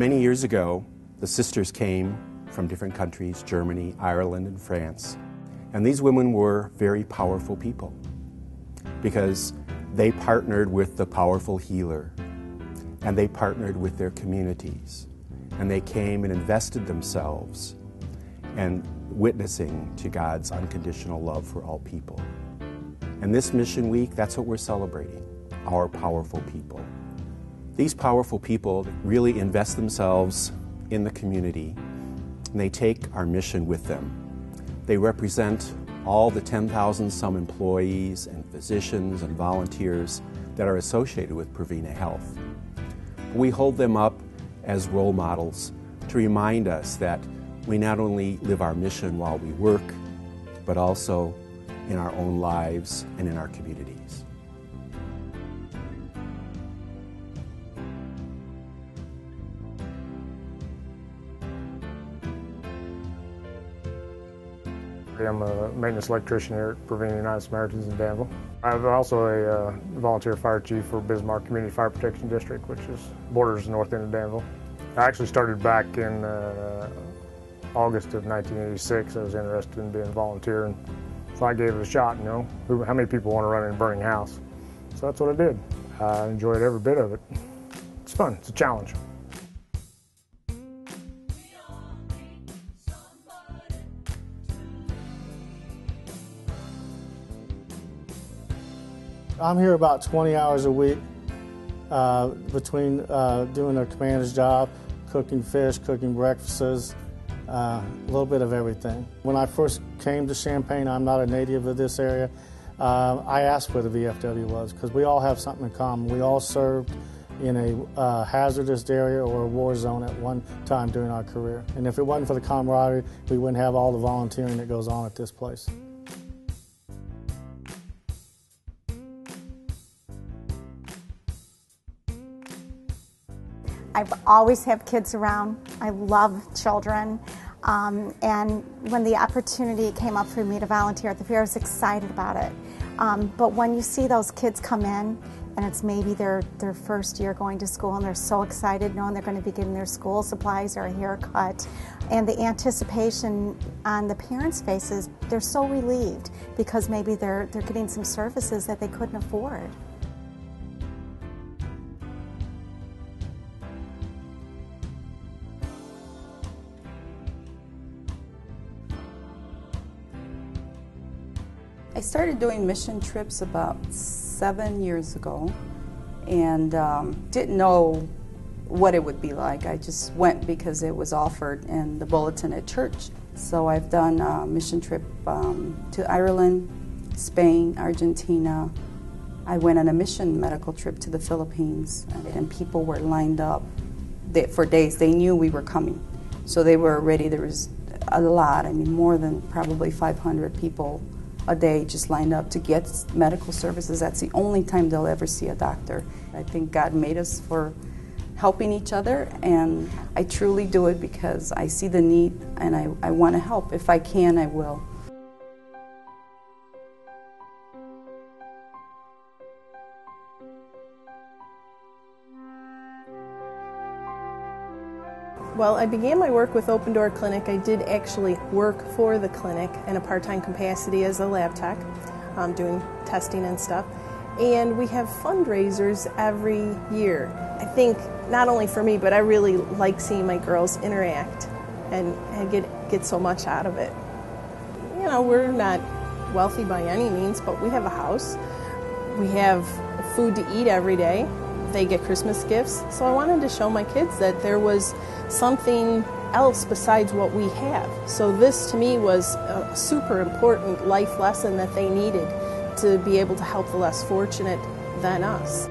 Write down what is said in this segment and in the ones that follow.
Many years ago, the sisters came from different countries, Germany, Ireland, and France. And these women were very powerful people because they partnered with the powerful healer, and they partnered with their communities, and they came and invested themselves and witnessing to God's unconditional love for all people. And this Mission Week, that's what we're celebrating, our powerful people. These powerful people really invest themselves in the community, and they take our mission with them. They represent all the 10,000 some employees and physicians and volunteers that are associated with Provena Health. We hold them up as role models to remind us that we not only live our mission while we work, but also in our own lives and in our communities. I'm a maintenance electrician here at Provena United Samaritans in Danville. I'm also a volunteer fire chief for Bismarck Community Fire Protection District, which borders the north end of Danville. I actually started back in August of 1986. I was interested in being a volunteer, and so I gave it a shot, you know. How many people want to run in a burning house? So that's what I did. I enjoyed every bit of it. It's fun. It's a challenge. I'm here about 20 hours a week between doing a commander's job, cooking fish, cooking breakfasts, a little bit of everything. When I first came to Champaign, I'm not a native of this area, I asked where the VFW was because we all have something in common. We all served in a hazardous area or a war zone at one time during our career. And if it wasn't for the camaraderie, we wouldn't have all the volunteering that goes on at this place. I've always had kids around. I love children. And when the opportunity came up for me to volunteer at the fair, I was excited about it. But when you see those kids come in, and it's maybe their first year going to school, and they're so excited knowing they're going to be getting their school supplies or a haircut, and the anticipation on the parents' faces, they're so relieved because maybe they're getting some services that they couldn't afford. I started doing mission trips about 7 years ago and didn't know what it would be like. I just went because it was offered in the bulletin at church. So I've done a mission trip to Ireland, Spain, Argentina. I went on a mission medical trip to the Philippines, and people were lined up for days. They knew we were coming, so they were ready. There was a lot, I mean more than probably 500 people a day just lined up to get medical services. That's the only time they'll ever see a doctor. I think God made us for helping each other, and I truly do it because I see the need and I want to help. If I can, I will. Well, I began my work with Open Door Clinic. I did actually work for the clinic in a part-time capacity as a lab tech, doing testing and stuff. And we have fundraisers every year. I think not only for me, but I really like seeing my girls interact and get so much out of it. You know, we're not wealthy by any means, but we have a house. We have food to eat every day. They get Christmas gifts. So I wanted to show my kids that there was something else besides what we have. So this to me was a super important life lesson that they needed to be able to help the less fortunate than us.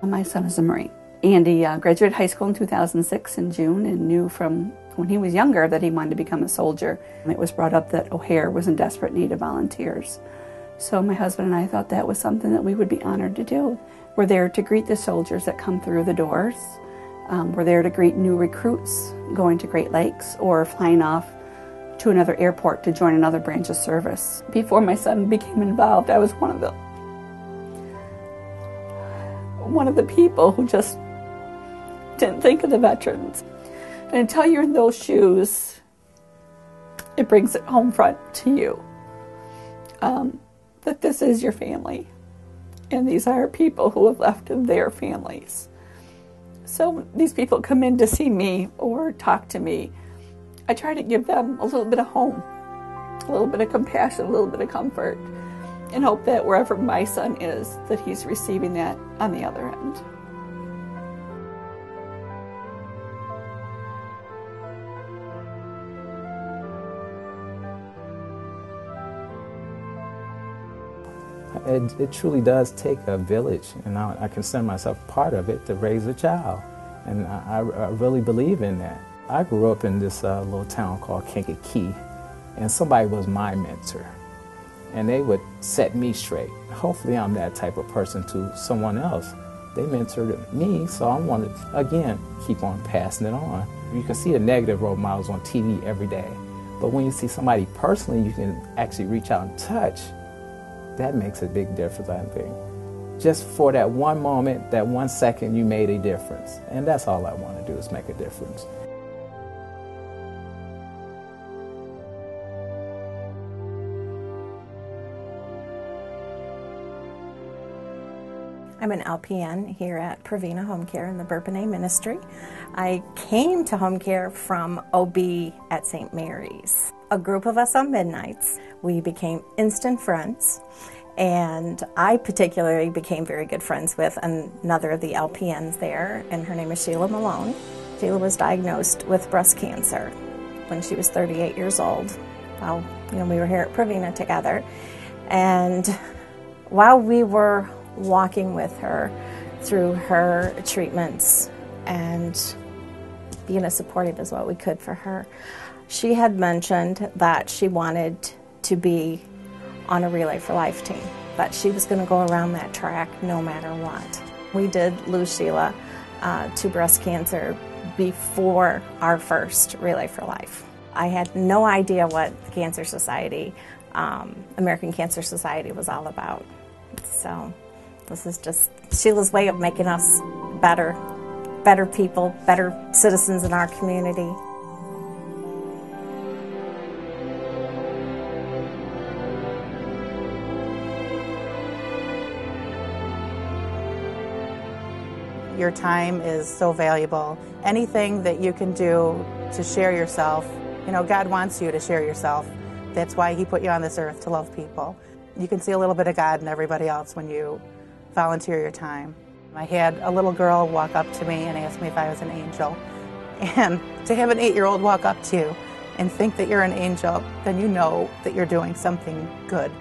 My son is a Marine. Andy graduated high school in 2006 in June and knew from when he was younger that he wanted to become a soldier. It was brought up that O'Hare was in desperate need of volunteers. So my husband and I thought that was something that we would be honored to do. We're there to greet the soldiers that come through the doors. We're there to greet new recruits going to Great Lakes or flying off to another airport to join another branch of service. Before my son became involved, I was one of the people who just didn't think of the veterans. And until you're in those shoes, it brings it home front to you that this is your family, and these are people who have left their families. So when these people come in to see me or talk to me, I try to give them a little bit of home, a little bit of compassion, a little bit of comfort, and hope that wherever my son is, that he's receiving that on the other end. It truly does take a village, and I consider myself part of it to raise a child, and I really believe in that. I grew up in this little town called Kankakee, and somebody was my mentor, and they would set me straight. Hopefully I'm that type of person to someone else. They mentored me, so I want to, again, keep on passing it on. You can see the negative role models on TV every day, but when you see somebody personally you can actually reach out and touch, that makes a big difference, I think. Just for that one moment, that 1 second, you made a difference. And that's all I want to do, is make a difference. I'm an LPN here at Provena Home Care in the Provena Ministry. I came to home care from OB at St. Mary's. A group of us on midnights, we became instant friends, and I particularly became very good friends with another of the LPNs there, and her name is Sheila Malone. Sheila was diagnosed with breast cancer when she was 38 years old. Well, we were here at Provena together, and while we were walking with her through her treatments and being as supportive as what we could for her, she had mentioned that she wanted to be on a Relay for Life team, that she was going to go around that track no matter what. We did lose Sheila to breast cancer before our first Relay for Life. I had no idea what the Cancer Society, American Cancer Society, was all about. So this is just Sheila's way of making us better people, better citizens in our community. Your time is so valuable. Anything that you can do to share yourself, God wants you to share yourself. That's why He put you on this earth, to love people. You can see a little bit of God in everybody else when you volunteer your time. I had a little girl walk up to me and ask me if I was an angel. And to have an 8-year-old walk up to you and think that you're an angel, then you know that you're doing something good.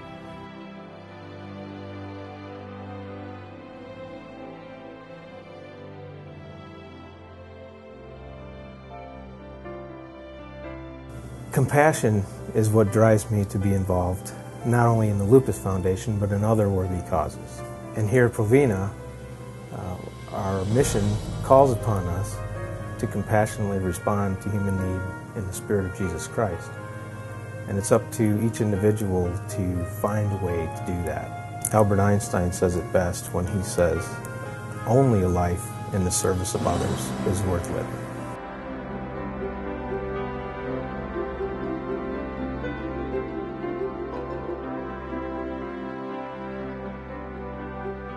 Compassion is what drives me to be involved, not only in the Lupus Foundation, but in other worthy causes. And here at Provena, our mission calls upon us to compassionately respond to human need in the Spirit of Jesus Christ. And it's up to each individual to find a way to do that. Albert Einstein says it best when he says, "Only a life in the service of others is worth living."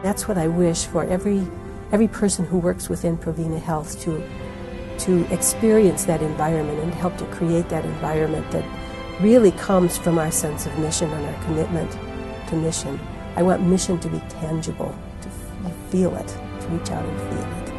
That's what I wish for every person who works within Provena Health, to experience that environment and help to create that environment that really comes from our sense of mission and our commitment to mission. I want mission to be tangible, to feel it, to reach out and feel it.